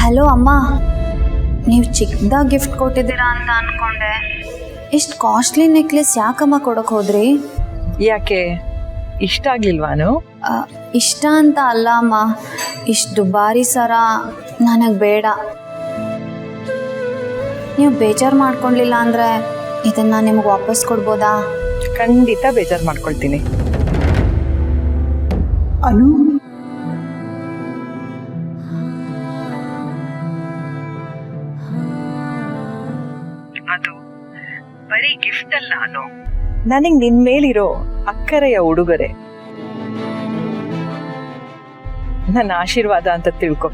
Hello ಅಮ್ಮ, ನೀವು ಚಿಕ್ಕದಾಗಿ ಗಿಫ್ಟ್ ಕೊಟ್ಟಿದ್ದೀರಾ ಅಂತ ಅಂದ್ಕೊಂಡೆ. ಇಷ್ಟು ಕಾಸ್ಟ್ಲಿ ನೆಕ್ಲೆಸ್ ಯಾಕಮ್ಮ ಕೊಡೋಕೆ ಹೋದ್ರಿ? ಯಾಕೆ ಇಷ್ಟ ಆಗ್ಲಿಲ್ವಾನು? ಇಷ್ಟ ಅಂತ ಅಲ್ಲ ಅಮ್ಮ, ಇಷ್ಟು ದುಬಾರಿ ಸರ ನನಗೆ ಬೇಡ. ನೀವು ಬೇಜಾರು ಮಾಡ್ಕೊಳ್ಳಿಲ್ಲ ಅಂದರೆ ಇದನ್ನು ನಿಮಗೆ ವಾಪಸ್ ಕೊಡ್ಬೋದಾ? ಖಂಡಿತ ಬೇಜಾರು ಮಾಡ್ಕೊಳ್ತೀನಿ. ಅನು, ಅದು ಬರೀ ಗಿಫ್ಟ್ ಅಲ್ಲ ಅನು, ನನಗೆ ನಿನ್ ಮೇಲಿರೋ ಅಕ್ಕರೆಯ ಉಡುಗೊರೆ, ನನ್ನ ಆಶೀರ್ವಾದ ಅಂತ ತಿಳ್ಕೊ.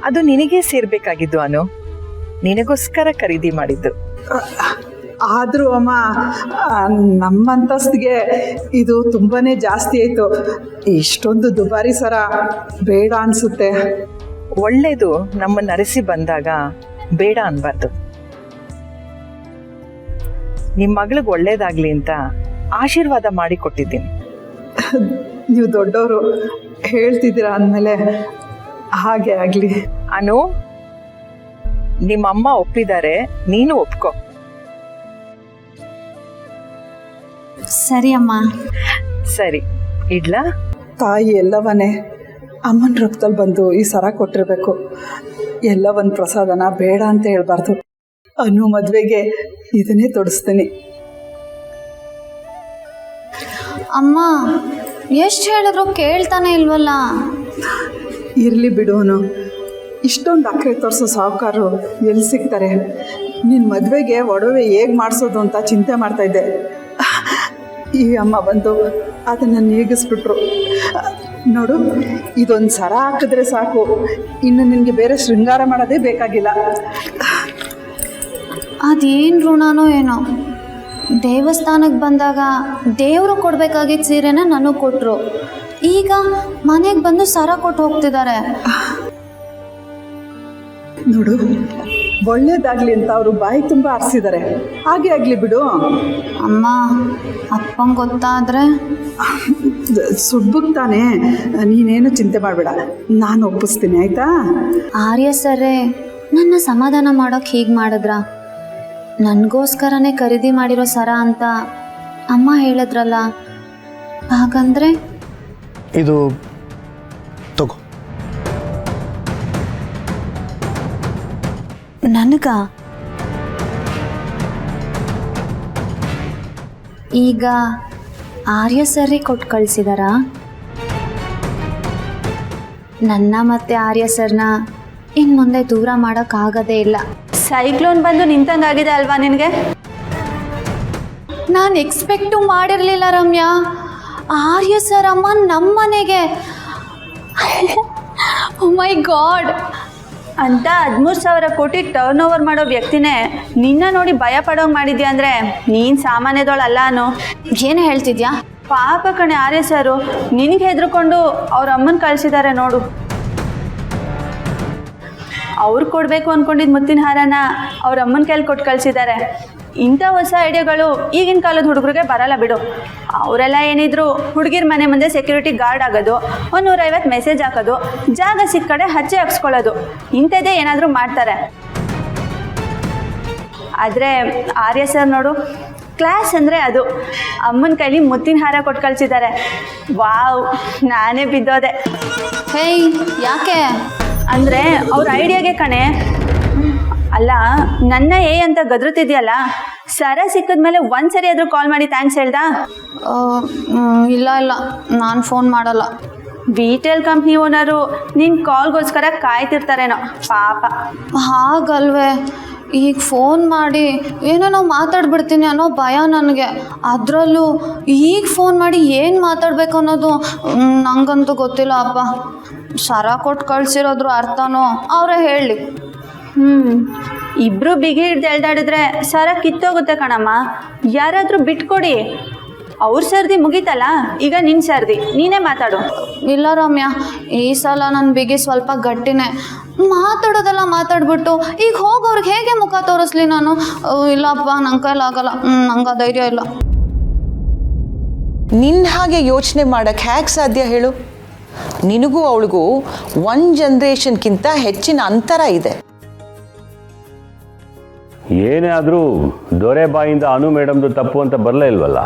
ಅದು ನಿನಗೆ ಸೇರ್ಬೇಕಾಗಿದ್ದು ಅನು, ನಿನಗೋಸ್ಕರ ಖರೀದಿ ಮಾಡಿದ್ದು. ಆದರೂ ಅಮ್ಮ, ನಮ್ಮಂತಸ್ತಿಗೆ ಇದು ತುಂಬಾ ಜಾಸ್ತಿ ಆಯಿತು. ಇಷ್ಟೊಂದು ದುಬಾರಿ ಸರ ಬೇಡ ಅನಿಸುತ್ತೆ. ಒಳ್ಳೇದು ನಮ್ಮನ್ನ ಅರಸಿ ಬಂದಾಗ ಬೇಡ ಅನ್ಬಾರ್ದು. ನಿಮ್ಮ ಮಗಳಿಗೆ ಒಳ್ಳೇದಾಗ್ಲಿ ಅಂತ ಆಶೀರ್ವಾದ ಮಾಡಿ ಕೊಟ್ಟಿದ್ದೀನಿ. ನೀವು ದೊಡ್ಡವರು ಹೇಳ್ತಿದ್ದೀರಾ ಅಂದಮೇಲೆ ಹಾಗೆ ಆಗಲಿ. ಅನು, ನಿಮ್ಮಮ್ಮ ಒಪ್ಪಿದ್ದಾರೆ, ನೀನು ಒಪ್ಕೊ. ಸರಿ ಅಮ್ಮ. ಸರಿ, ಇಡ್ಲಾ? ತಾಯಿ ಎಲ್ಲವನ್ನೇ ಅಮ್ಮನ ರಕ್ತದಲ್ಲಿ ಬಂದು ಈ ಸರ ಕೊಟ್ಟಿರಬೇಕು. ಎಲ್ಲ ಒಂದು ಪ್ರಸಾದನ ಬೇಡ ಅಂತ ಹೇಳ್ಬಾರ್ದು. ಅನು ಮದುವೆಗೆ ಇದನ್ನೇ ತೊಡಿಸ್ತೀನಿ. ಅಮ್ಮ, ಎಷ್ಟು ಹೇಳಿದ್ರು ಕೇಳ್ತಾನೆ ಇಲ್ವಲ್ಲ? ಇರಲಿ ಬಿಡು ಅನು, ಇಷ್ಟೊಂದು ಅಕ್ಕರೆ ತೋರಿಸೋ ಸಾಹುಕಾರರು ಎಲ್ಲಿ ಸಿಗ್ತಾರೆ? ನಿನ್ನ ಮದುವೆಗೆ ಒಡವೆ ಹೇಗೆ ಮಾಡಿಸೋದು ಅಂತ ಚಿಂತೆ ಮಾಡ್ತಾಯಿದ್ದೆ. ಈ ಅಮ್ಮ ಬಂದು ಅದನ್ನು ನೀಗಿಸ್ಬಿಟ್ರು. ನೋಡು, ಇದೊಂದು ಸರ ಹಾಕಿದ್ರೆ ಸಾಕು, ಇನ್ನು ನಿನಗೆ ಬೇರೆ ಶೃಂಗಾರ ಮಾಡೋದೇ ಬೇಕಾಗಿಲ್ಲ. ಅದೇನು ಋಣನೋ ಏನೋ, ದೇವಸ್ಥಾನಕ್ಕೆ ಬಂದಾಗ ದೇವರು ಕೊಡಬೇಕಾಗಿದ್ದ ಸೀರೆನ ನನಗೆ ಕೊಟ್ಟರು, ಈಗ ಮನೆಗೆ ಬಂದು ಸರ ಕೊಟ್ಟು ಹೋಗ್ತಿದ್ದಾರೆ. ನೋಡು, ಒಳ್ಳೇದಾಗಲಿ ಅಂತ ಅವರು ಬಾಯಿ ತುಂಬ ಆರಿಸಿದ್ದಾರೆ. ಹಾಗೆ ಆಗಲಿ ಬಿಡು. ಅಮ್ಮ, ಅಪ್ಪಂಗೆ ಗೊತ್ತಾದರೆ? ಸುಡ್ಬುಕ್ ತಾನೇ, ನೀನೇನು ಚಿಂತೆ ಮಾಡಬೇಡ, ನಾನು ಒಪ್ಪಿಸ್ತೀನಿ, ಆಯಿತಾ? ಆರ್ಯ ಸರೇ ನನ್ನ ಸಮಾಧಾನ ಮಾಡೋಕೆ ಹೀಗೆ ಮಾಡಿದ್ರ? ನನಗೋಸ್ಕರನೇ ಖರೀದಿ ಮಾಡಿರೋ ಸರ ಅಂತ ಅಮ್ಮ ಹೇಳಿದ್ರಲ್ಲ, ಹಾಗಂದ್ರೆ ಇದು ತಗೋ. ನನಗ ಈಗ ಆರ್ಯ ಸರಿ ಕೊಟ್ಟು ಕಳಿಸಿದಾರಾ? ನನ್ನ ಮತ್ತೆ ಆರ್ಯ ಸರ್ನ ಇನ್ನು ಮುಂದೆ ದೂರ ಮಾಡೋಕ್ಕಾಗೋದೇ ಇಲ್ಲ. ಸೈಕ್ಲೋನ್ ಬಂದು ನಿಂತಂಗಾಗಿದೆ ಅಲ್ವಾ ನಿನಗೆ? ನಾನು ಎಕ್ಸ್ಪೆಕ್ಟು ಮಾಡಿರಲಿಲ್ಲ ರಮ್ಯಾ. ಆರ್ಯ ಸರ್ ಅಮ್ಮ ನಮ್ಮ ಮನೆಗೆ. ಓ ಮೈ ಗಾಡ್! ಅಂತ 13,000 ಕೋಟಿ ಟರ್ನ್ ಓವರ್ ಮಾಡೋ ವ್ಯಕ್ತಿನೇ ನಿನ್ನ ನೋಡಿ ಭಯ ಪಡೋಂಗೆ ಮಾಡಿದ್ಯಾ ಅಂದರೆ ನೀನು ಸಾಮಾನ್ಯದವಳಲ್ಲ ಅನು. ಏನು ಹೇಳ್ತಿದ್ಯಾ? ಪಾಪ ಕಣೆ ಆರ್ಯ ಸರು, ನಿನಗೆ ಹೆದರ್ಕೊಂಡು ಅವ್ರ ಅಮ್ಮನ ಕಳಿಸಿದ್ದಾರೆ ನೋಡು. ಅವ್ರು ಕೊಡಬೇಕು ಅಂದ್ಕೊಂಡಿದ್ದು ಮುತ್ತಿನ ಹಾರನ ಅವ್ರ ಅಮ್ಮನ ಕೈಲಿ ಕೊಟ್ಟು ಕಳಿಸಿದ್ದಾರೆ. ಇಂಥ ಹೊಸ ಐಡಿಯಾಗಳು ಈಗಿನ ಕಾಲದ ಹುಡುಗರಿಗೆ ಬರಲ್ಲ ಬಿಡು. ಅವರೆಲ್ಲ ಏನಿದ್ರು ಹುಡುಗಿರ ಮನೆ ಮುಂದೆ ಸೆಕ್ಯೂರಿಟಿ ಗಾರ್ಡ್ ಆಗೋದು, 150 ಮೆಸೇಜ್ ಹಾಕೋದು, ಜಾಗ ಸಿಕ್ಕ ಕಡೆ ಹಚ್ಚೆ ಹಾಕ್ಸ್ಕೊಳ್ಳೋದು, ಇಂಥದ್ದೇ ಏನಾದರೂ ಮಾಡ್ತಾರೆ. ಆದರೆ ಆರ್ಯ ಸರ್ ನೋಡು, ಕ್ಲಾಸ್ ಅಂದರೆ ಅದು. ಅಮ್ಮನ ಕೈಲಿ ಮುತ್ತಿನ ಹಾರ ಕೊಟ್ಟು ಕಳಿಸಿದ್ದಾರೆ. ವಾವ್, ನಾನೇ ಬಿದ್ದೋದೆ. ಹೇಯ್, ಯಾಕೆ? ಅಂದರೆ ಅವ್ರ ಐಡಿಯಾಗೆ ಕಣೆ. ಅಲ್ಲ, ನನ್ನ ಅಂತ ಗದ್ರುತ್ತಿದ್ಯಲ್ಲ, ಸರ ಸಿಕ್ಕಿದ್ಮೇಲೆ ಒಂದ್ಸರಿ ಆದರೂ ಕಾಲ್ ಮಾಡಿ ಥ್ಯಾಂಕ್ಸ್ ಹೇಳ್ದಾ? ಇಲ್ಲ ಇಲ್ಲ, ನಾನು ಫೋನ್ ಮಾಡಲ್ಲ. ವಿಟೆಲ್ ಕಂಪ್ನಿ ಓನರು ನಿನ್ನ ಕಾಲ್ಗೋಸ್ಕರ ಕಾಯ್ತಿರ್ತಾರೇನೋ ಪಾಪ. ಹಾಗಲ್ವೇ, ಈಗ ಫೋನ್ ಮಾಡಿ ಏನೋ ಮಾತಾಡ್ಬಿಡ್ತೀನಿ ಅನ್ನೋ ಭಯ ನನಗೆ. ಅದರಲ್ಲೂ ಈಗ ಫೋನ್ ಮಾಡಿ ಏನು ಮಾತಾಡಬೇಕು ಅನ್ನೋದು ನಂಗಂತೂ ಗೊತ್ತಿಲ್ಲ ಅಪ್ಪ. ಸರ ಕೊಟ್ಟು ಕಳಿಸಿರೋದ್ರ ಅರ್ಥನೋ ಅವರೇ ಹೇಳಿ. ಇಬ್ಬರು ಬಿಗಿ ಹಿಡ್ದು ಎಳ್ದಾಡಿದ್ರೆ ಸರ ಕಿತ್ತೋಗುತ್ತೆ ಕಣಮ್ಮ. ಯಾರಾದರೂ ಬಿಟ್ಕೊಡಿ. ಅವ್ರ ಸರ್ದಿ ಮುಗೀತಲ್ಲ, ಈಗ ನಿನ್ನ ಸರ್ದಿ, ನೀನೇ ಮಾತಾಡು. ಇಲ್ಲ ರಮ್ಯಾ, ಈ ಸಲ ನನ್ನ ಬಿಗಿ ಸ್ವಲ್ಪ ಗಟ್ಟಿನೇ. ಮಾತಾಡೋದೆಲ್ಲ ಮಾತಾಡ್ಬಿಟ್ಟು ಈಗ ಹೋಗೋರ್ಗೆ ಹೇಗೆ ಮುಖ ತೋರಿಸ್ಲಿ ನಾನು? ಇಲ್ಲಪ್ಪ, ನನ್ನ ಕೈಲಾಗಲ್ಲ, ನಂಗೆ ಧೈರ್ಯ ಇಲ್ಲ. ನಿನ್ನ ಹಾಗೆ ಯೋಚನೆ ಮಾಡೋಕ್ಕೆ ಹೇಗೆ ಸಾಧ್ಯ ಹೇಳು? ನಿನಗೂ ಅವಳಿಗೂ 1 ಜನ್ರೇಷನ್ಗಿಂತ ಹೆಚ್ಚಿನ ಅಂತರ ಇದೆ. ಏನೇ ಆದರೂ ದೊರೆ ಬಾಯಿಂದ ಅನು ಮೇಡಮ್ದು ತಪ್ಪು ಅಂತ ಬರಲೇ ಇಲ್ವಲ್ಲ.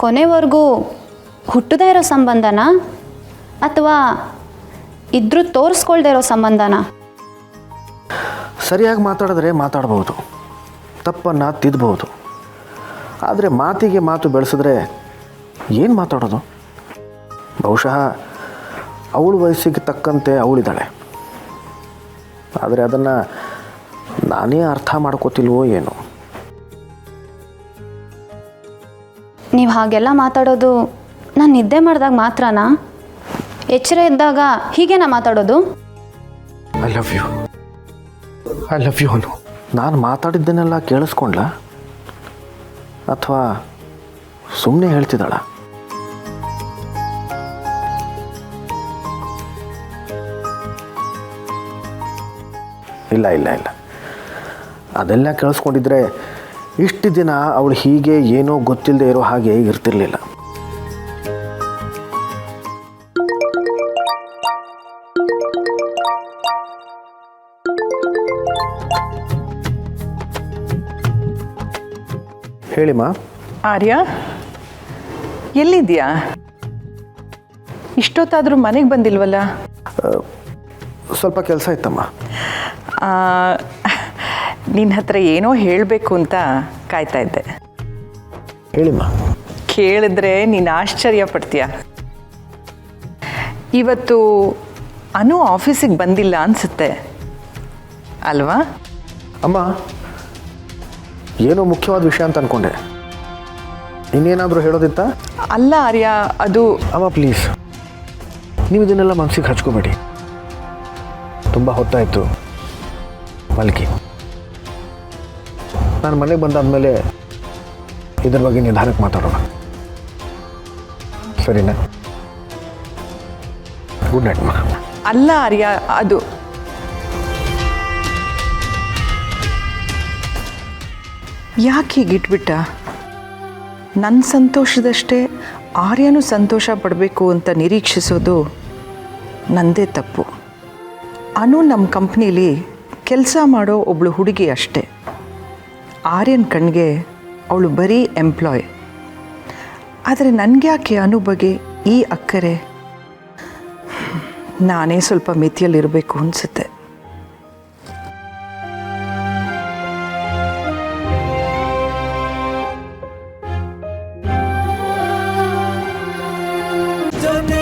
ಕೊನೆವರೆಗೂ ಹುಟ್ಟದೇ ಇರೋ ಸಂಬಂಧನ ಅಥವಾ ಇದ್ರೂ ತೋರಿಸ್ಕೊಳ್ದೇ ಇರೋ ಸಂಬಂಧನ? ಸರಿಯಾಗಿ ಮಾತಾಡಿದ್ರೆ ಮಾತಾಡ್ಬೋದು, ತಪ್ಪನ್ನು ತಿದ್ದಬಹುದು. ಆದರೆ ಮಾತಿಗೆ ಮಾತು ಬೆಳೆಸಿದ್ರೆ ಏನು ಮಾತಾಡೋದು? ಬಹುಶಃ ಅವಳ ವಯಸ್ಸಿಗೆ ತಕ್ಕಂತೆ ಅವಳಿದ್ದಾಳೆ, ಆದರೆ ಅದನ್ನು ನಾನೇ ಅರ್ಥ ಮಾಡ್ಕೋತಿಲ್ವೋ ಏನೋ. ನೀವು ಹಾಗೆಲ್ಲ ಮಾತಾಡೋದು ನಾನು ನಿದ್ದೆ ಮಾಡಿದಾಗ ಮಾತ್ರನಾ? ಎಚ್ಚರ ಇದ್ದಾಗ ಹೀಗೇನಾ ಮಾತಾಡೋದು? ಐ ಲವ್ ಯು ಅನು. ನಾನು ಮಾತಾಡಿದ್ದನ್ನೆಲ್ಲ ಕೇಳಿಸ್ಕೊಂಡ್ಲ ಅಥವಾ ಸುಮ್ಮನೆ ಹೇಳ್ತಿದ್ದಾಳ? ಇಲ್ಲ ಇಲ್ಲ ಇಲ್ಲ, ಅದೆಲ್ಲ ಕೇಳಿಸ್ಕೊಂಡಿದ್ರೆ ಇಷ್ಟು ದಿನ ಅವಳು ಹೀಗೆ ಏನೋ ಗೊತ್ತಿಲ್ಲದೆ ಇರೋ ಹಾಗೆ ಇರ್ತಿರ್ಲಿಲ್ಲ. ಹೇಳಿಮ್ಮ. ಆರ್ಯ, ಎಲ್ಲಿದ್ಯಾ? ಇಷ್ಟೊತ್ತಾದರೂ ಮನೆಗೆ ಬಂದಿಲ್ವಲ್ಲ? ಸ್ವಲ್ಪ ಕೆಲಸ ಇತ್ತಮ್ಮ. ನಿನ್ನ ಹತ್ರ ಏನೋ ಹೇಳಬೇಕು ಅಂತ ಕಾಯ್ತಾ ಇದ್ದೆ. ಹೇಳಿಮ್ಮ. ಕೇಳಿದ್ರೆ ನೀನು ಆಶ್ಚರ್ಯ ಪಡ್ತೀಯ. ಇವತ್ತು ಅನು ಆಫೀಸಿಗೆ ಬಂದಿಲ್ಲ ಅನಿಸುತ್ತೆ ಅಲ್ವಾ? ಅಮ್ಮ, ಏನೋ ಮುಖ್ಯವಾದ ವಿಷಯ ಅಂತ ಅಂದ್ಕೊಂಡೆ. ಇನ್ನೇನಾದರೂ ಹೇಳೋದಿತ್ತಾ? ಅಲ್ಲ ಆರ್ಯ, ಅದು ಅಮ್ಮ ಪ್ಲೀಸ್, ನೀವು ಇದನ್ನೆಲ್ಲ ಮನಸ್ಸಿಗೆ ಹಚ್ಕೋಬೇಡಿ. ತುಂಬ ಹೊತ್ತಾಯಿತು, ಮಲ್ಕಿ. ನಾನು ಮನೆಗೆ ಬಂದಾದಮೇಲೆ ಇದ್ರ ಬಗ್ಗೆ ನಿಧಾನಕ್ಕೆ ಮಾತಾಡೋಣ, ಸರಿನಾ? ಗುಡ್ ನೈಟ್ ಮಾ. ಅಲ್ಲ ಆರ್ಯ, ಅದು ಯಾಕೆ ಹೀಗಿಟ್ಬಿಟ್ಟ? ನನ್ನ ಸಂತೋಷದಷ್ಟೇ ಆರ್ಯನೂ ಸಂತೋಷ ಪಡಬೇಕು ಅಂತ ನಿರೀಕ್ಷಿಸೋದು ನನ್ನದೇ ತಪ್ಪು. ಅನು ನಮ್ಮ ಕಂಪ್ನೀಲಿ ಕೆಲಸ ಮಾಡೋ ಒಬ್ಳು ಹುಡುಗಿ ಅಷ್ಟೆ. ಆರ್ಯನ ಕಣ್ಣಿಗೆ ಅವಳು ಬರೀ ಎಂಪ್ಲಾಯ್. ಆದರೆ ನನಗ್ಯಾಕೆ ಅನು ಬಗ್ಗೆ ಈ ಅಕ್ಕರೆ? ನಾನೇ ಸ್ವಲ್ಪ ಮಿತಿಯಲ್ಲಿರಬೇಕು ಅನಿಸುತ್ತೆ. ಜೊತೆ